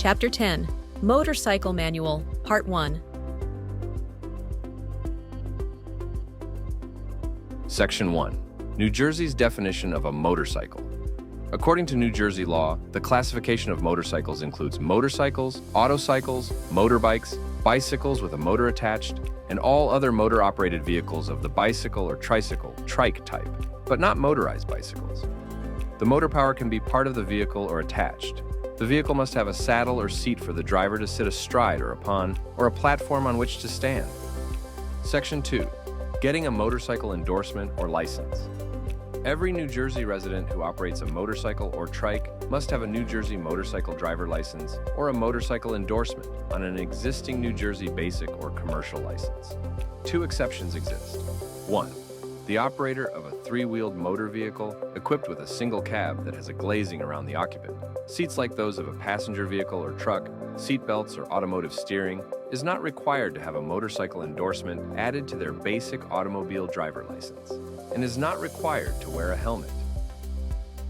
Chapter 10, Motorcycle Manual, Part 1. Section 1. New Jersey's definition of a motorcycle. According to New Jersey law, the classification of motorcycles includes motorcycles, autocycles, motorbikes, bicycles with a motor attached, and all other motor-operated vehicles of the bicycle or tricycle, trike type, but not motorized bicycles. The motor power can be part of the vehicle or attached. The vehicle must have a saddle or seat for the driver to sit astride or upon, or a platform on which to stand. Section 2. Getting a motorcycle endorsement or license. Every New Jersey resident who operates a motorcycle or trike must have a New Jersey motorcycle driver license or a motorcycle endorsement on an existing New Jersey basic or commercial license. Two exceptions exist. 1. The operator of a three-wheeled motor vehicle equipped with a single cab that has a glazing around the occupant, seats like those of a passenger vehicle or truck, seat belts or automotive steering, is not required to have a motorcycle endorsement added to their basic automobile driver license, and is not required to wear a helmet.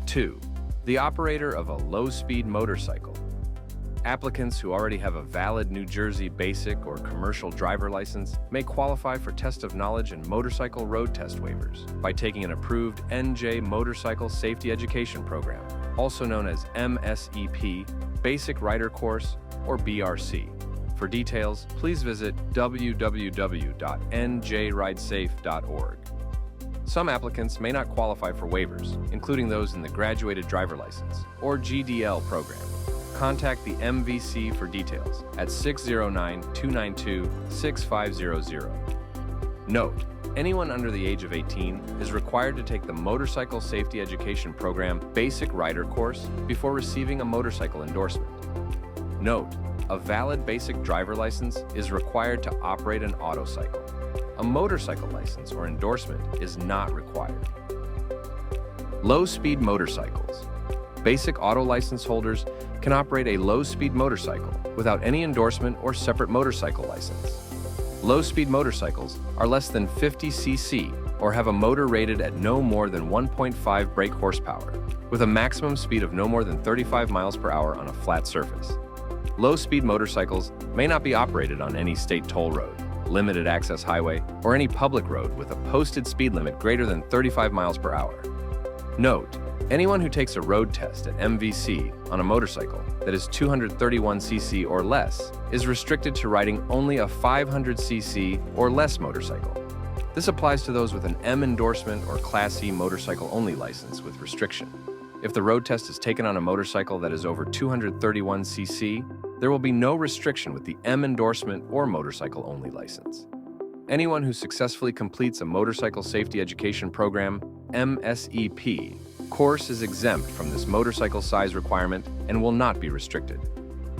2. The operator of a low-speed motorcycle. Applicants who already have a valid New Jersey basic or commercial driver license may qualify for test of knowledge and motorcycle road test waivers by taking an approved NJ Motorcycle Safety Education Program, also known as MSEP, Basic Rider Course, or BRC. For details, please visit www.njridesafe.org. Some applicants may not qualify for waivers, including those in the Graduated Driver License, or GDL program. Contact the MVC for details at 609-292-6500. Note: anyone under the age of 18 is required to take the Motorcycle Safety Education Program Basic Rider Course before receiving a motorcycle endorsement. Note: a valid basic driver license is required to operate an autocycle. A motorcycle license or endorsement is not required. Low-speed motorcycles. Basic auto license holders can operate a low-speed motorcycle without any endorsement or separate motorcycle license. Low-speed motorcycles are less than 50 cc or have a motor rated at no more than 1.5 brake horsepower, with a maximum speed of no more than 35 miles per hour on a flat surface. Low-speed motorcycles may not be operated on any state toll road, limited access highway, or any public road with a posted speed limit greater than 35 miles per hour. Note: anyone who takes a road test at MVC on a motorcycle that is 231 cc or less is restricted to riding only a 500 cc or less motorcycle. This applies to those with an M endorsement or Class E motorcycle-only license with restriction. If the road test is taken on a motorcycle that is over 231 cc, there will be no restriction with the M endorsement or motorcycle-only license. Anyone who successfully completes a Motorcycle Safety Education Program, MSEP, course is exempt from this motorcycle size requirement and will not be restricted.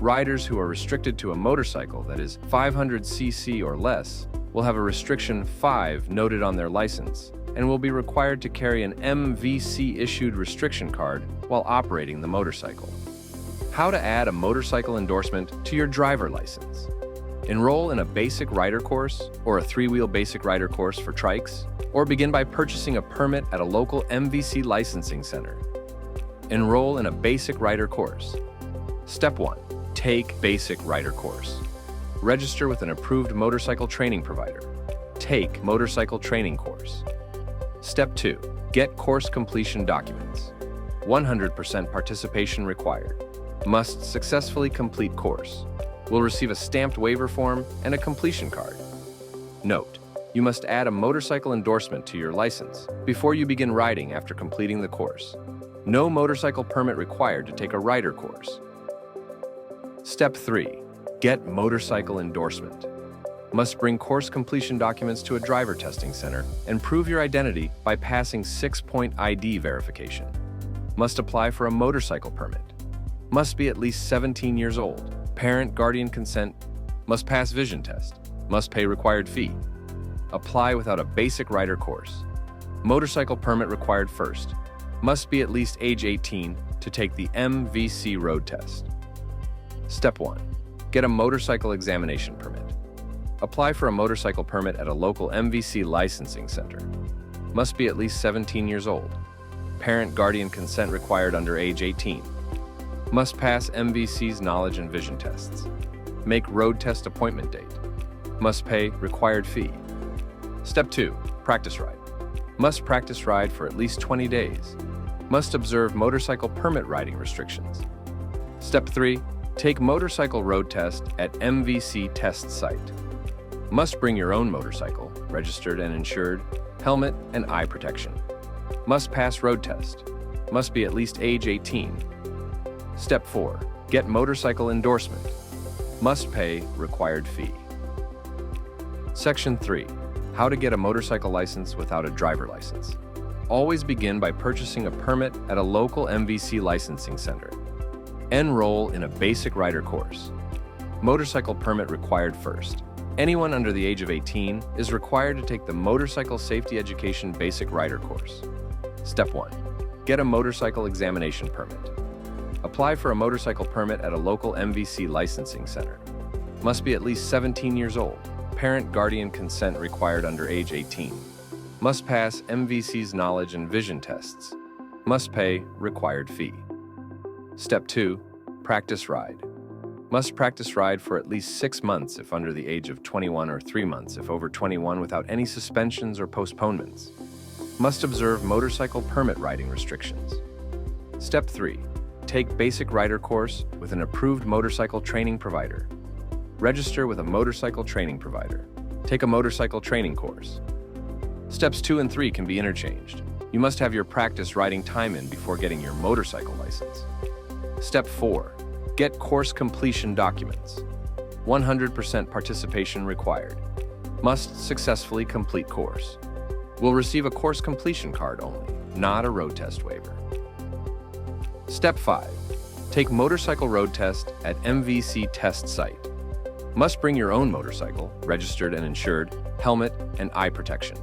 Riders who are restricted to a motorcycle that is 500 cc or less will have a restriction 5 noted on their license and will be required to carry an MVC-issued restriction card while operating the motorcycle. How to add a motorcycle endorsement to your driver license. Enroll in a basic rider course or a three-wheel basic rider course for trikes, or begin by purchasing a permit at a local MVC licensing center. Enroll in a basic rider course. Step 1. Take basic rider course. Register with an approved motorcycle training provider. Take motorcycle training course. Step 2. Get course completion documents. 100% participation required. Must successfully complete course. Will receive a stamped waiver form and a completion card. Note: you must add a motorcycle endorsement to your license before you begin riding after completing the course. No motorcycle permit required to take a rider course. Step 3. Get motorcycle endorsement. Must bring course completion documents to a driver testing center and prove your identity by passing 6-point ID verification. Must apply for a motorcycle permit. Must be at least 17 years old. Parent guardian consent. Must pass vision test. Must pay required fee. Apply without a basic rider course. Motorcycle permit required first. Must be at least age 18 to take the MVC road test. Step 1. Get a motorcycle examination permit. Apply for a motorcycle permit at a local MVC licensing center. Must be at least 17 years old. Parent guardian consent required under age 18. Must pass MVC's knowledge and vision tests. Make road test appointment date. Must pay required fee. Step 2. Practice ride. Must practice ride for at least 20 days. Must observe motorcycle permit riding restrictions. Step 3. Take motorcycle road test at MVC test site. Must bring your own motorcycle, registered and insured, helmet and eye protection. Must pass road test. Must be at least age 18. Step 4. Get motorcycle endorsement. Must pay required fee. Section 3. How to get a motorcycle license without a driver license. Always begin by purchasing a permit at a local MVC licensing center. Enroll in a basic rider course. Motorcycle permit required first. Anyone under the age of 18 is required to take the Motorcycle Safety Education Basic Rider course. Step 1. Get a motorcycle examination permit. Apply for a motorcycle permit at a local MVC licensing center. Must be at least 17 years old. Parent guardian consent required under age 18. Must pass MVC's knowledge and vision tests. Must pay required fee. Step 2. Practice ride. Must practice ride for at least 6 months if under the age of 21 or 3 months if over 21 without any suspensions or postponements. Must observe motorcycle permit riding restrictions. Step 3. Take basic rider course with an approved motorcycle training provider. Register with a motorcycle training provider. Take a motorcycle training course. Steps 2 and 3 can be interchanged. You must have your practice riding time in before getting your motorcycle license. Step 4. Get course completion documents. 100% participation required. Must successfully complete course. Will receive a course completion card only, not a road test waiver. Step 5. Take motorcycle road test at MVC test site. Must bring your own motorcycle, registered and insured, helmet, and eye protection.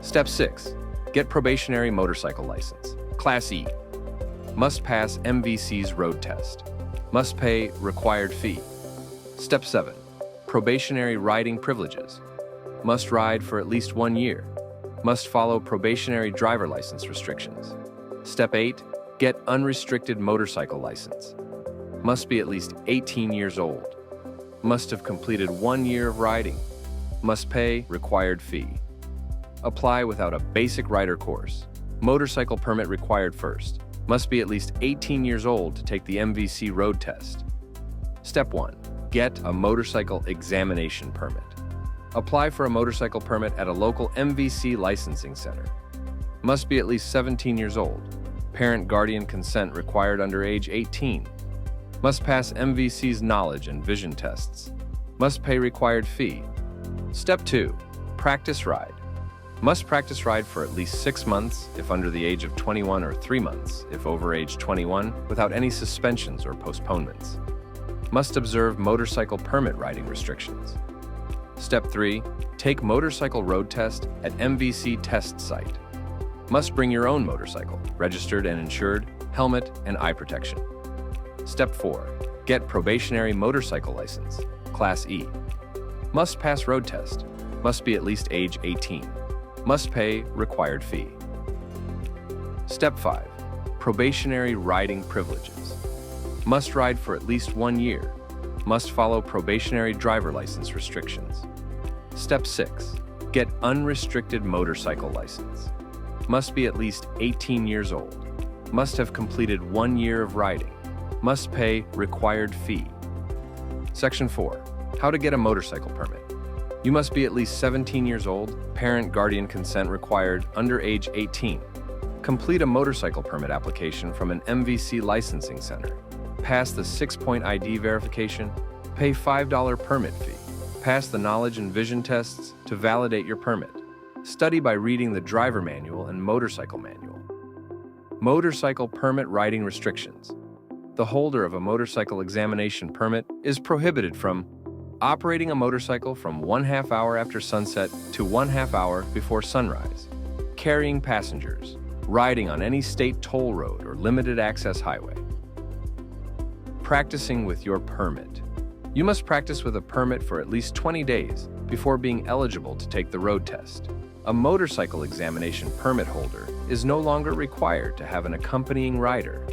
Step 6. Get probationary motorcycle license, Class E. Must pass MVC's road test. Must pay required fee. Step 7. Probationary riding privileges. Must ride for at least 1 year. Must follow probationary driver license restrictions. Step 8. Get unrestricted motorcycle license. Must be at least 18 years old. Must have completed 1 year of riding. Must pay required fee. Apply without a basic rider course. Motorcycle permit required first. Must be at least 18 years old to take the MVC road test. Step 1. Get a motorcycle examination permit. Apply for a motorcycle permit at a local MVC licensing center. Must be at least 17 years old. Parent guardian consent required under age 18. Must pass MVC's knowledge and vision tests. Must pay required fee. Step 2. Practice ride. Must practice ride for at least 6 months if under the age of 21 or 3 months if over age 21 without any suspensions or postponements. Must observe motorcycle permit riding restrictions. Step 3. Take motorcycle road test at MVC test site. Must bring your own motorcycle, registered and insured, helmet, and eye protection. Step 4. Get probationary motorcycle license, Class E. Must pass road test. Must be at least age 18. Must pay required fee. Step 5. Probationary riding privileges. Must ride for at least 1 year. Must follow probationary driver license restrictions. Step 6. Get unrestricted motorcycle license. Must be at least 18 years old. Must have completed 1 year of riding. Must pay required fee. Section 4. How to get a motorcycle permit. You must be at least 17 years old, parent guardian consent required, under age 18. Complete a motorcycle permit application from an MVC licensing center. Pass the 6-point ID verification. Pay $5 permit fee. Pass the knowledge and vision tests to validate your permit. Study by reading the driver manual and motorcycle manual. Motorcycle permit riding restrictions. The holder of a motorcycle examination permit is prohibited from operating a motorcycle from 1/2 hour after sunset to 1/2 hour before sunrise, carrying passengers, riding on any state toll road or limited access highway. Practicing with your permit. You must practice with a permit for at least 20 days before being eligible to take the road test. A motorcycle examination permit holder is no longer required to have an accompanying rider.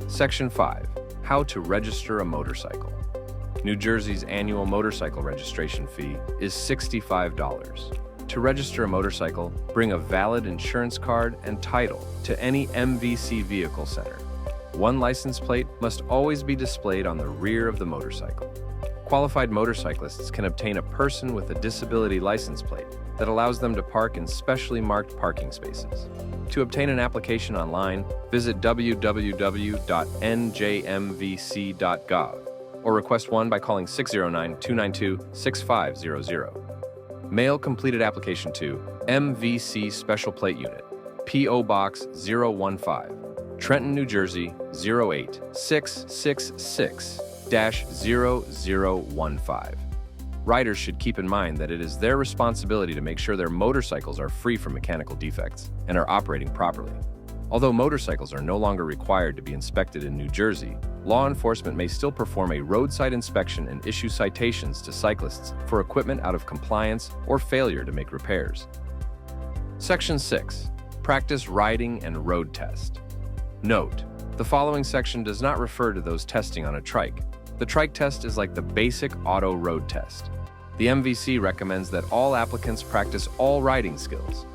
Section 5. How to register a motorcycle. New Jersey's annual motorcycle registration fee is $65. To register a motorcycle, bring a valid insurance card and title to any MVC vehicle center. One license plate must always be displayed on the rear of the motorcycle. Qualified motorcyclists can obtain a person with a disability license plate that allows them to park in specially marked parking spaces. To obtain an application online, visit www.njmvc.gov or request one by calling 609-292-6500. Mail completed application to MVC Special Plate Unit, P.O. Box 015, Trenton, New Jersey 08666-0015. Riders should keep in mind that it is their responsibility to make sure their motorcycles are free from mechanical defects and are operating properly. Although motorcycles are no longer required to be inspected in New Jersey, law enforcement may still perform a roadside inspection and issue citations to cyclists for equipment out of compliance or failure to make repairs. Section 6. Practice riding and road test. Note: the following section does not refer to those testing on a trike. The trike test is like the basic auto road test. The MVC recommends that all applicants practice all riding skills.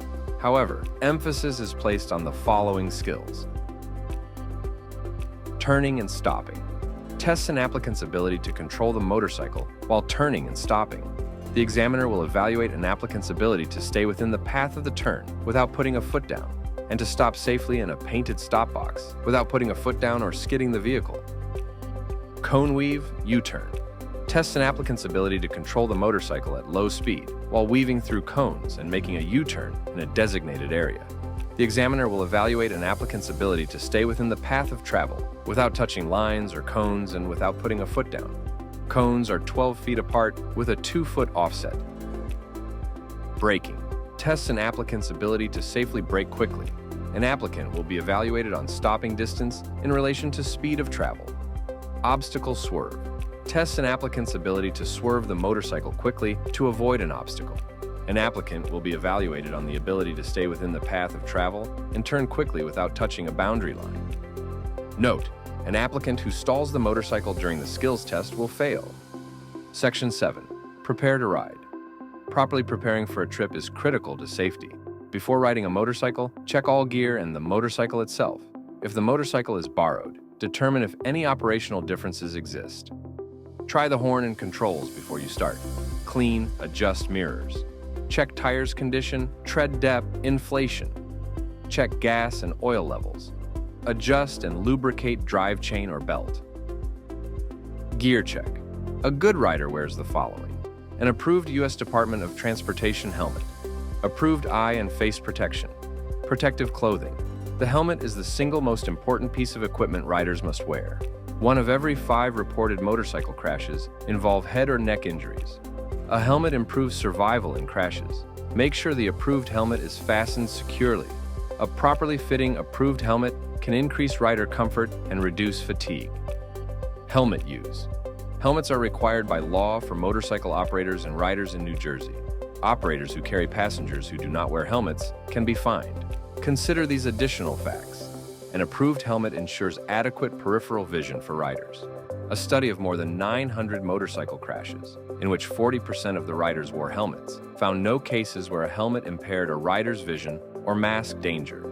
However, emphasis is placed on the following skills. Turning and stopping. Tests an applicant's ability to control the motorcycle while turning and stopping. The examiner will evaluate an applicant's ability to stay within the path of the turn without putting a foot down, and to stop safely in a painted stop box without putting a foot down or skidding the vehicle. Cone weave, U-turn. Tests an applicant's ability to control the motorcycle at low speed while weaving through cones and making a U-turn in a designated area. The examiner will evaluate an applicant's ability to stay within the path of travel without touching lines or cones and without putting a foot down. Cones are 12 feet apart with a 2-foot offset. Braking. Tests an applicant's ability to safely brake quickly. An applicant will be evaluated on stopping distance in relation to speed of travel. Obstacle swerve. Tests an applicant's ability to swerve the motorcycle quickly to avoid an obstacle. An applicant will be evaluated on the ability to stay within the path of travel and turn quickly without touching a boundary line. Note: an applicant who stalls the motorcycle during the skills test will fail. Section 7. Prepare to ride. Properly preparing for a trip is critical to safety. Before riding a motorcycle, check all gear and the motorcycle itself. If the motorcycle is borrowed, determine if any operational differences exist. Try the horn and controls before you start. Clean, adjust mirrors. Check tires condition, tread depth, inflation. Check gas and oil levels. Adjust and lubricate drive chain or belt. Gear check. A good rider wears the following: an approved U.S. Department of Transportation helmet, approved eye and face protection, protective clothing. The helmet is the single most important piece of equipment riders must wear. 1 of every 5 reported motorcycle crashes involve head or neck injuries. A helmet improves survival in crashes. Make sure the approved helmet is fastened securely. A properly fitting approved helmet can increase rider comfort and reduce fatigue. Helmet use. Helmets are required by law for motorcycle operators and riders in New Jersey. Operators who carry passengers who do not wear helmets can be fined. Consider these additional facts. An approved helmet ensures adequate peripheral vision for riders. A study of more than 900 motorcycle crashes, in which 40% of the riders wore helmets, found no cases where a helmet impaired a rider's vision or masked danger.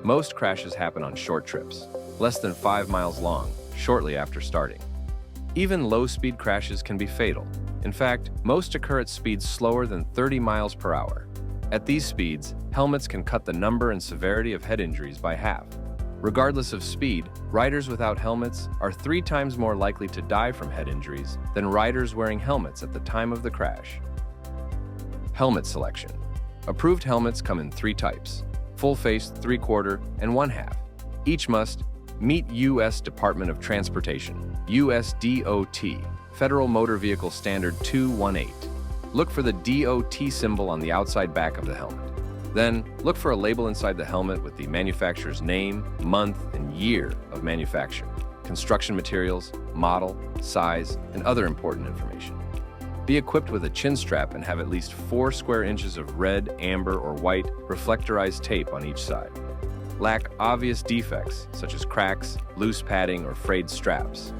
Most crashes happen on short trips, less than 5 miles long, shortly after starting. Even low-speed crashes can be fatal. In fact, most occur at speeds slower than 30 miles per hour. At these speeds, helmets can cut the number and severity of head injuries by half. Regardless of speed, riders without helmets are 3 times more likely to die from head injuries than riders wearing helmets at the time of the crash. Helmet selection. Approved helmets come in 3 types: full-face, 3/4, and 1/2. Each must meet U.S. Department of Transportation, USDOT, Federal Motor Vehicle Standard 218. Look for the DOT symbol on the outside back of the helmet. Then, look for a label inside the helmet with the manufacturer's name, month, and year of manufacture, construction materials, model, size, and other important information. Be equipped with a chin strap and have at least 4 square inches of red, amber, or white reflectorized tape on each side. lack obvious defects such as cracks, loose padding, or frayed straps.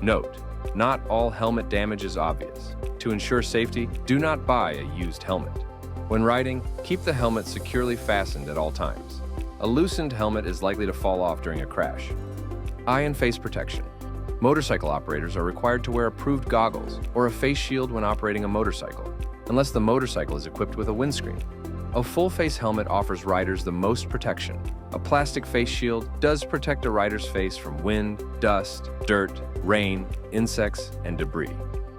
Note: not all helmet damage is obvious. To ensure safety, do not buy a used helmet. When riding, keep the helmet securely fastened at all times. A loosened helmet is likely to fall off during a crash. Eye and face protection. Motorcycle operators are required to wear approved goggles or a face shield when operating a motorcycle, unless the motorcycle is equipped with a windscreen. A full-face helmet offers riders the most protection. A plastic face shield does protect a rider's face from wind, dust, dirt, rain, insects, and debris.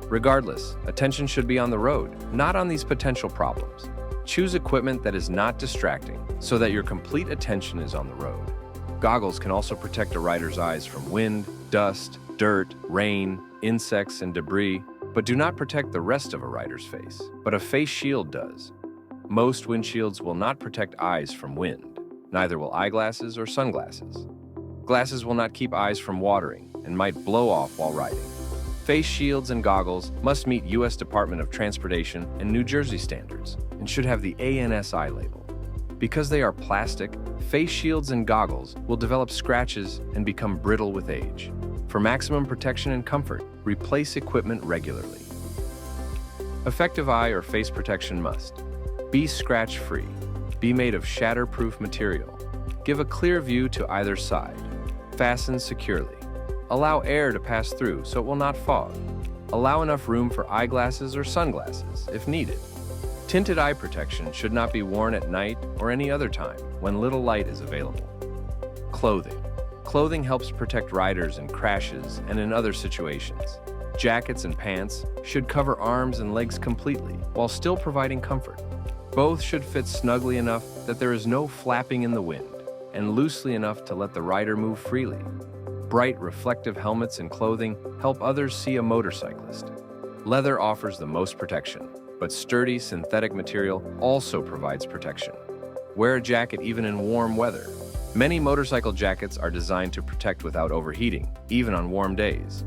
Regardless, attention should be on the road, not on these potential problems. Choose equipment that is not distracting so that your complete attention is on the road. Goggles can also protect a rider's eyes from wind, dust, dirt, rain, insects, and debris, but do not protect the rest of a rider's face. But a face shield does. Most windshields will not protect eyes from wind. Neither will eyeglasses or sunglasses. Glasses will not keep eyes from watering and might blow off while riding. Face shields and goggles must meet U.S. Department of Transportation and New Jersey standards and should have the ANSI label. Because they are plastic, face shields and goggles will develop scratches and become brittle with age. For maximum protection and comfort, replace equipment regularly. Effective eye or face protection must be scratch-free, be made of shatter-proof material, give a clear view to either side, fasten securely, allow air to pass through so it will not fog, allow enough room for eyeglasses or sunglasses if needed. Tinted eye protection should not be worn at night or any other time when little light is available. Clothing. Clothing helps protect riders in crashes and in other situations. Jackets and pants should cover arms and legs completely while still providing comfort. Both should fit snugly enough that there is no flapping in the wind and loosely enough to let the rider move freely. Bright, reflective helmets and clothing help others see a motorcyclist. Leather offers the most protection, but sturdy synthetic material also provides protection. Wear a jacket even in warm weather. Many motorcycle jackets are designed to protect without overheating, even on warm days.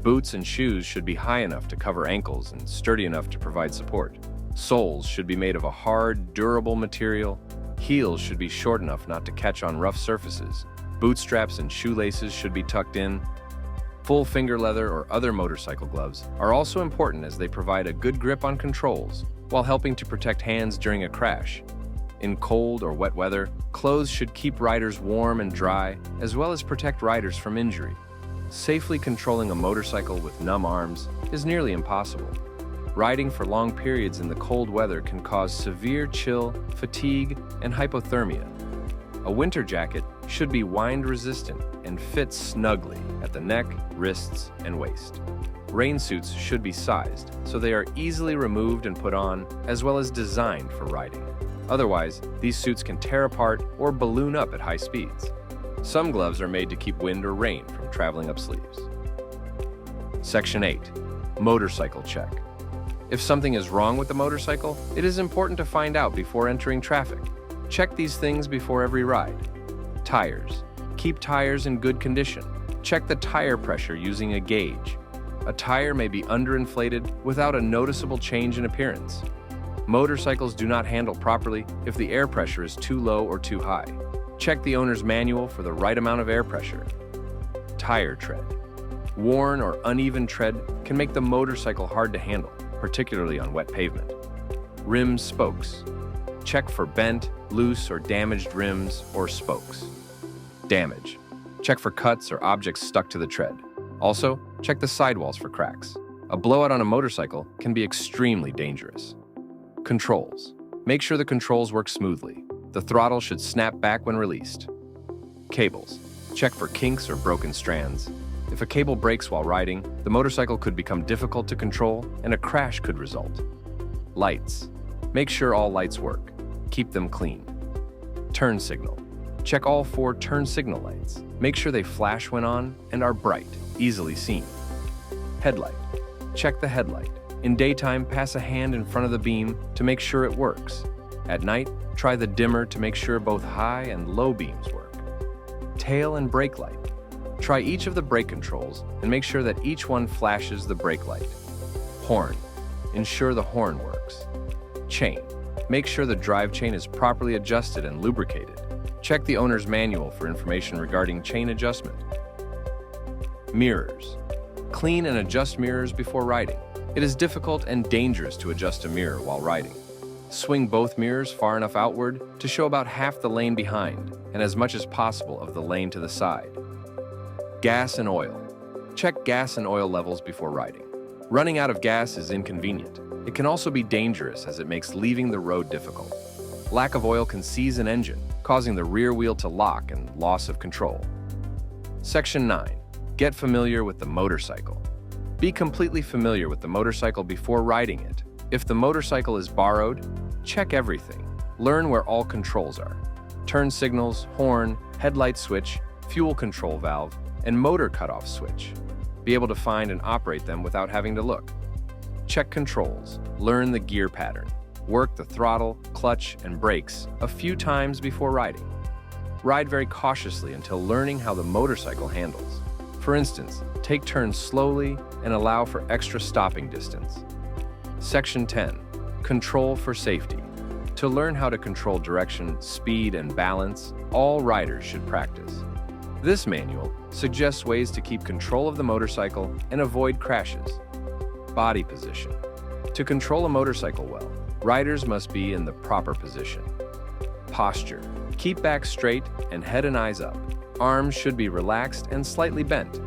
Boots and shoes should be high enough to cover ankles and sturdy enough to provide support. Soles should be made of a hard, durable material. Heels should be short enough not to catch on rough surfaces. Boot straps and shoelaces should be tucked in. Full finger leather or other motorcycle gloves are also important as they provide a good grip on controls while helping to protect hands during a crash. In cold or wet weather, clothes should keep riders warm and dry, as well as protect riders from injury. Safely controlling a motorcycle with numb arms is nearly impossible. Riding for long periods in the cold weather can cause severe chill, fatigue, and hypothermia. A winter jacket should be wind-resistant and fit snugly at the neck, wrists, and waist. Rain suits should be sized so they are easily removed and put on, as well as designed for riding. Otherwise, these suits can tear apart or balloon up at high speeds. Some gloves are made to keep wind or rain from traveling up sleeves. Section 8. Motorcycle check. If something is wrong with the motorcycle, it is important to find out before entering traffic. Check these things before every ride. Tires. Keep tires in good condition. Check the tire pressure using a gauge. A tire may be underinflated without a noticeable change in appearance. Motorcycles do not handle properly if the air pressure is too low or too high. Check the owner's manual for the right amount of air pressure. Tire tread. Worn or uneven tread can make the motorcycle hard to handle, particularly on wet pavement. Rim spokes. Check for bent, loose, or damaged rims or spokes. Damage. Check for cuts or objects stuck to the tread. Also, check the sidewalls for cracks. A blowout on a motorcycle can be extremely dangerous. Controls. Make sure the controls work smoothly. The throttle should snap back when released. Cables. Check for kinks or broken strands. If a cable breaks while riding, the motorcycle could become difficult to control and a crash could result. Lights. Make sure all lights work. Keep them clean. Turn signal. Check all 4 turn signal lights. Make sure they flash when on and are bright, easily seen. Headlight. Check the headlight. In daytime, pass a hand in front of the beam to make sure it works. At night, try the dimmer to make sure both high and low beams work. Tail and brake light. Try each of the brake controls and make sure that each one flashes the brake light. Horn. Ensure the horn works. Chain. Make sure the drive chain is properly adjusted and lubricated. Check the owner's manual for information regarding chain adjustment. Mirrors. Clean and adjust mirrors before riding. It is difficult and dangerous to adjust a mirror while riding. Swing both mirrors far enough outward to show about half the lane behind and as much as possible of the lane to the side. Gas and oil. Check gas and oil levels before riding. Running out of gas is inconvenient. It can also be dangerous as it makes leaving the road difficult. Lack of oil can seize an engine, causing the rear wheel to lock and loss of control. Section 9. Get familiar with the motorcycle. Be completely familiar with the motorcycle before riding it. If the motorcycle is borrowed, check everything. Learn where all controls are. Turn signals, horn, headlight switch, fuel control valve, and motor cutoff switch. Be able to find and operate them without having to look. Check controls. Learn the gear pattern. Work the throttle, clutch, and brakes a few times before riding. Ride very cautiously until learning how the motorcycle handles. For instance, take turns slowly and allow for extra stopping distance. Section 10. Control for safety. To learn how to control direction, speed, and balance, all riders should practice. This manual suggests ways to keep control of the motorcycle and avoid crashes. Body position. To control a motorcycle well, riders must be in the proper position. Posture. Keep back straight and head and eyes up. Arms should be relaxed and slightly bent.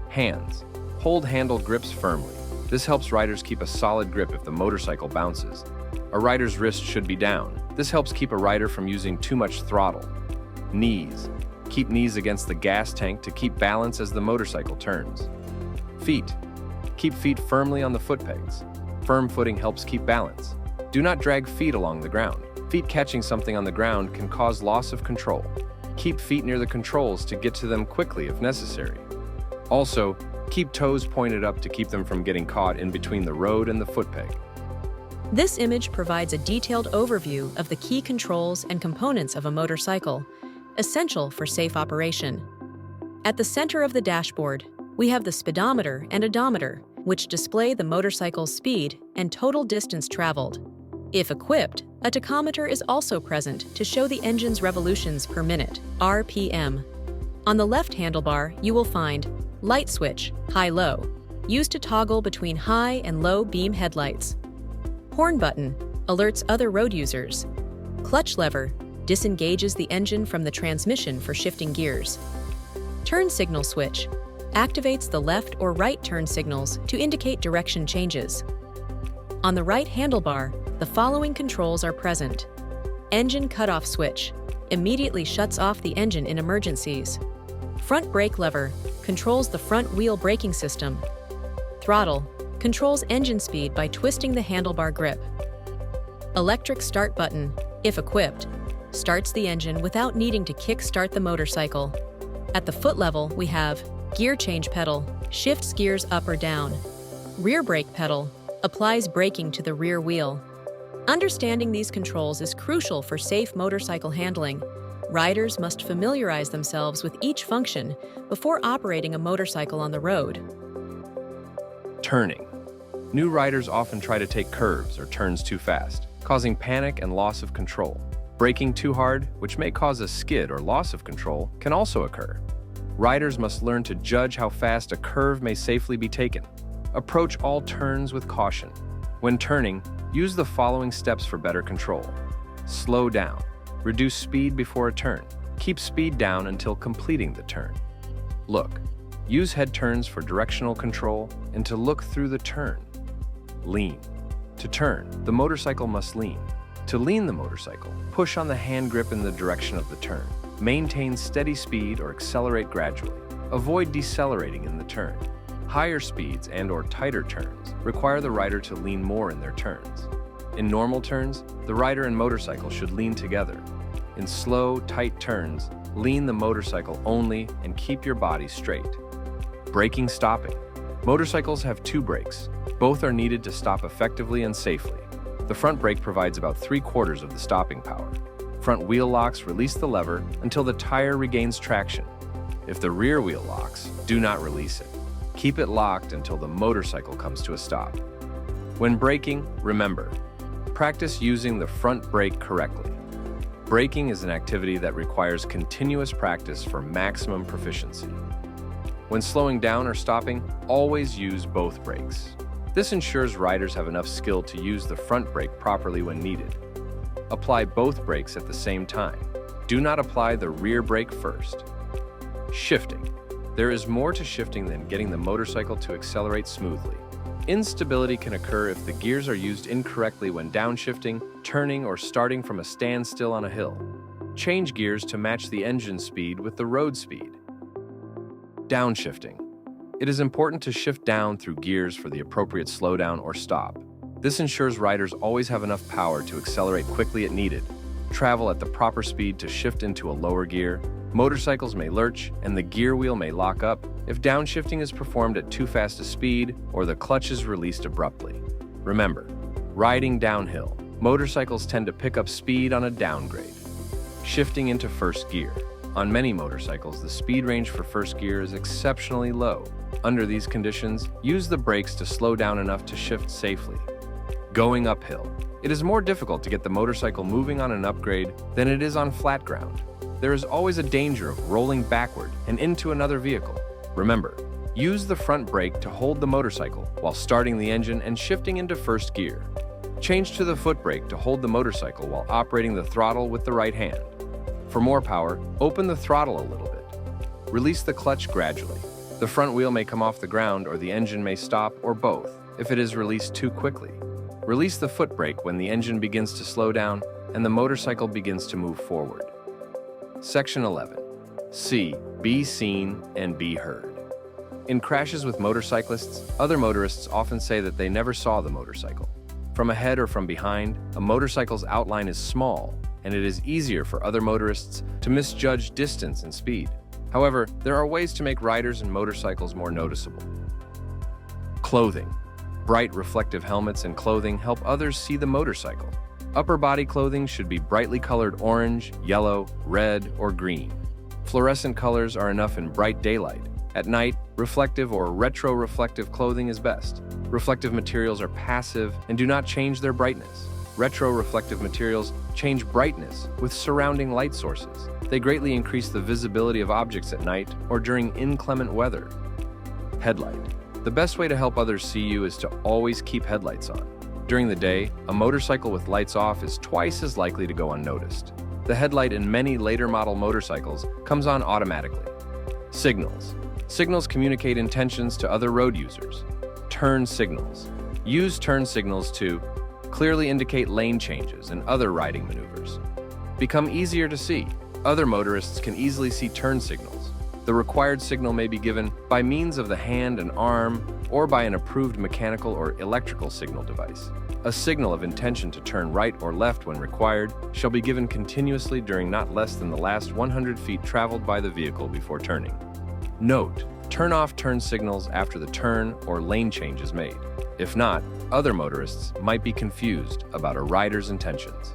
Hands. Hold handle grips firmly. This helps riders keep a solid grip if the motorcycle bounces. A rider's wrist should be down. This helps keep a rider from using too much throttle. Knees. Keep knees against the gas tank to keep balance as the motorcycle turns. Feet. Keep feet firmly on the foot pegs. Firm footing helps keep balance. Do not drag feet along the ground. Feet catching something on the ground can cause loss of control. Keep feet near the controls to get to them quickly if necessary. Also, keep toes pointed up to keep them from getting caught in between the road and the foot peg. This image provides a detailed overview of the key controls and components of a motorcycle, essential for safe operation. At the center of the dashboard, we have the speedometer and odometer, which display the motorcycle's speed and total distance traveled. If equipped, a tachometer is also present to show the engine's revolutions per minute, RPM. On the left handlebar, you will find light switch, high-low, used to toggle between high and low beam headlights. Horn button alerts other road users. Clutch lever disengages the engine from the transmission for shifting gears. Turn signal switch activates the left or right turn signals to indicate direction changes. On the right handlebar, the following controls are present. Engine cutoff switch immediately shuts off the engine in emergencies. Front brake lever controls the front wheel braking system. Throttle controls engine speed by twisting the handlebar grip. Electric start button, if equipped, starts the engine without needing to kick-start the motorcycle. At the foot level, we have gear change pedal, shifts gears up or down. Rear brake pedal applies braking to the rear wheel. Understanding these controls is crucial for safe motorcycle handling. Riders must familiarize themselves with each function before operating a motorcycle on the road. Turning. New riders often try to take curves or turns too fast, causing panic and loss of control. Braking too hard, which may cause a skid or loss of control, can also occur. Riders must learn to judge how fast a curve may safely be taken. Approach all turns with caution. When turning, use the following steps for better control. Slow down. Reduce speed before a turn. Keep speed down until completing the turn. Look. Use head turns for directional control and to look through the turn. Lean. To turn, the motorcycle must lean. To lean the motorcycle, push on the hand grip in the direction of the turn. Maintain steady speed or accelerate gradually. Avoid decelerating in the turn. Higher speeds and/or tighter turns require the rider to lean more in their turns. In normal turns, the rider and motorcycle should lean together. In slow, tight turns, lean the motorcycle only and keep your body straight. Braking, stopping. Motorcycles have two brakes. Both are needed to stop effectively and safely. The front brake provides about 3/4 of the stopping power. Front wheel locks release the lever until the tire regains traction. If the rear wheel locks, do not release it. Keep it locked until the motorcycle comes to a stop. When braking, remember, practice using the front brake correctly. Braking is an activity that requires continuous practice for maximum proficiency. When slowing down or stopping, always use both brakes. This ensures riders have enough skill to use the front brake properly when needed. Apply both brakes at the same time. Do not apply the rear brake first. Shifting. There is more to shifting than getting the motorcycle to accelerate smoothly. Instability can occur if the gears are used incorrectly when downshifting, turning, or starting from a standstill on a hill. Change gears to match the engine speed with the road speed. Downshifting. It is important to shift down through gears for the appropriate slowdown or stop. This ensures riders always have enough power to accelerate quickly if needed. Travel at the proper speed to shift into a lower gear. Motorcycles may lurch and the gear wheel may lock up if downshifting is performed at too fast a speed or the clutch is released abruptly. Remember, riding downhill, motorcycles tend to pick up speed on a downgrade. Shifting into first gear. On many motorcycles, the speed range for first gear is exceptionally low. Under these conditions, use the brakes to slow down enough to shift safely. Going uphill. It is more difficult to get the motorcycle moving on an upgrade than it is on flat ground. There is always a danger of rolling backward and into another vehicle. Remember, use the front brake to hold the motorcycle while starting the engine and shifting into first gear. Change to the foot brake to hold the motorcycle while operating the throttle with the right hand. For more power, open the throttle a little bit. Release the clutch gradually. The front wheel may come off the ground or the engine may stop, or both, if it is released too quickly. Release the foot brake when the engine begins to slow down and the motorcycle begins to move forward. Section 11. See, be seen, and be heard. In crashes with motorcyclists, other motorists often say that they never saw the motorcycle. From ahead or from behind, a motorcycle's outline is small, and it is easier for other motorists to misjudge distance and speed. However, there are ways to make riders and motorcycles more noticeable. Clothing. Bright reflective helmets and clothing help others see the motorcycle. Upper body clothing should be brightly colored orange, yellow, red, or green. Fluorescent colors are enough in bright daylight. At night, reflective or retro-reflective clothing is best. Reflective materials are passive and do not change their brightness. Retro-reflective materials change brightness with surrounding light sources. They greatly increase the visibility of objects at night or during inclement weather. Headlight. The best way to help others see you is to always keep headlights on. During the day, a motorcycle with lights off is twice as likely to go unnoticed. The headlight in many later model motorcycles comes on automatically. Signals. Signals communicate intentions to other road users. Turn signals. Use turn signals to clearly indicate lane changes and other riding maneuvers. Become easier to see. Other motorists can easily see turn signals. The required signal may be given by means of the hand and arm or by an approved mechanical or electrical signal device. A signal of intention to turn right or left when required shall be given continuously during not less than the last 100 feet traveled by the vehicle before turning. Note: turn off turn signals after the turn or lane change is made. If not, other motorists might be confused about a rider's intentions.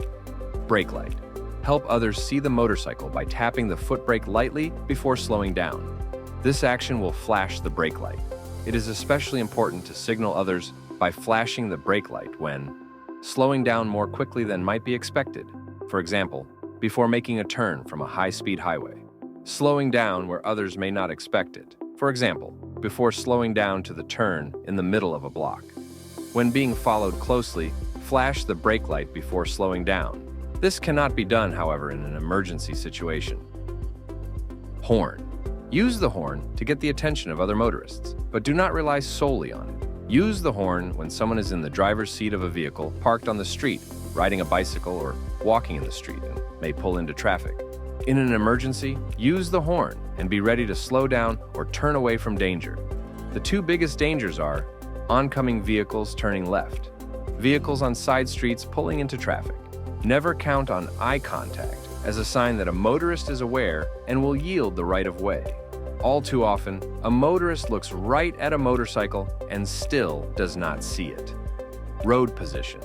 Brake light. Help others see the motorcycle by tapping the foot brake lightly before slowing down. This action will flash the brake light. It is especially important to signal others by flashing the brake light when slowing down more quickly than might be expected. For example, before making a turn from a high-speed highway. Slowing down where others may not expect it. For example, before slowing down to the turn in the middle of a block. When being followed closely, flash the brake light before slowing down. This cannot be done, however, in an emergency situation. Horn. Use the horn to get the attention of other motorists, but do not rely solely on it. Use the horn when someone is in the driver's seat of a vehicle, parked on the street, riding a bicycle, or walking in the street and may pull into traffic. In an emergency, use the horn and be ready to slow down or turn away from danger. The two biggest dangers are oncoming vehicles turning left, vehicles on side streets pulling into traffic. Never count on eye contact as a sign that a motorist is aware and will yield the right of way. All too often, a motorist looks right at a motorcycle and still does not see it. Road position.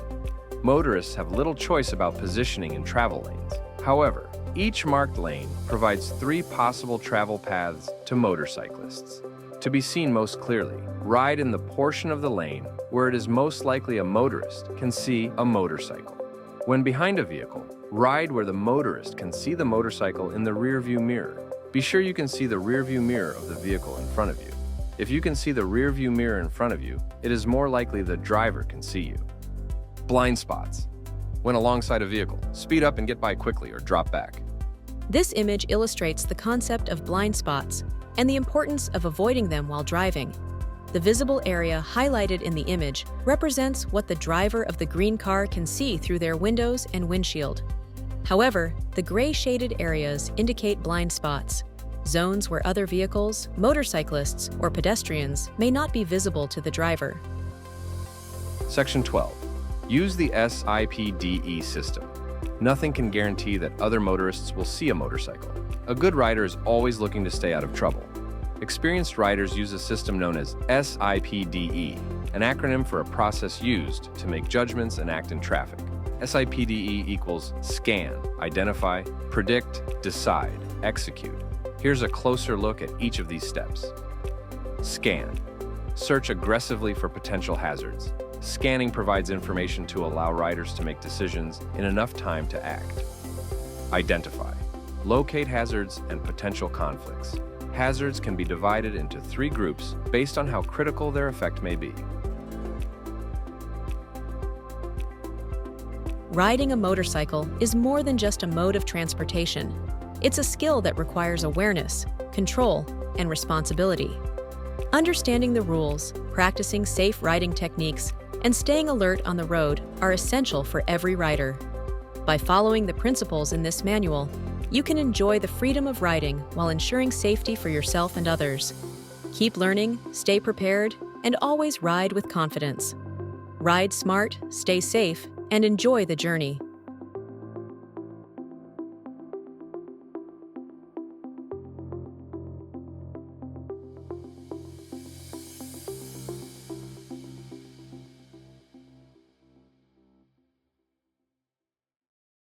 Motorists have little choice about positioning in travel lanes. However, each marked lane provides 3 possible travel paths to motorcyclists. To be seen most clearly, ride in the portion of the lane where it is most likely a motorist can see a motorcycle. When behind a vehicle, ride where the motorist can see the motorcycle in the rearview mirror. Be sure you can see the rearview mirror of the vehicle in front of you. If you can see the rearview mirror in front of you, it is more likely the driver can see you. Blind spots. When alongside a vehicle, speed up and get by quickly or drop back. This image illustrates the concept of blind spots and the importance of avoiding them while driving. The visible area highlighted in the image represents what the driver of the green car can see through their windows and windshield. However, the gray shaded areas indicate blind spots, zones where other vehicles, motorcyclists, or pedestrians may not be visible to the driver. Section 12. Use the SIPDE system. Nothing can guarantee that other motorists will see a motorcycle. A good rider is always looking to stay out of trouble. Experienced riders use a system known as SIPDE, an acronym for a process used to make judgments and act in traffic. SIPDE equals scan, identify, predict, decide, execute. Here's a closer look at each of these steps. Scan. Search aggressively for potential hazards. Scanning provides information to allow riders to make decisions in enough time to act. Identify. Locate hazards and potential conflicts. Hazards can be divided into 3 groups based on how critical their effect may be. Riding a motorcycle is more than just a mode of transportation. It's a skill that requires awareness, control, and responsibility. Understanding the rules, practicing safe riding techniques, and staying alert on the road are essential for every rider. By following the principles in this manual, you can enjoy the freedom of riding while ensuring safety for yourself and others. Keep learning, stay prepared, and always ride with confidence. Ride smart, stay safe, and enjoy the journey.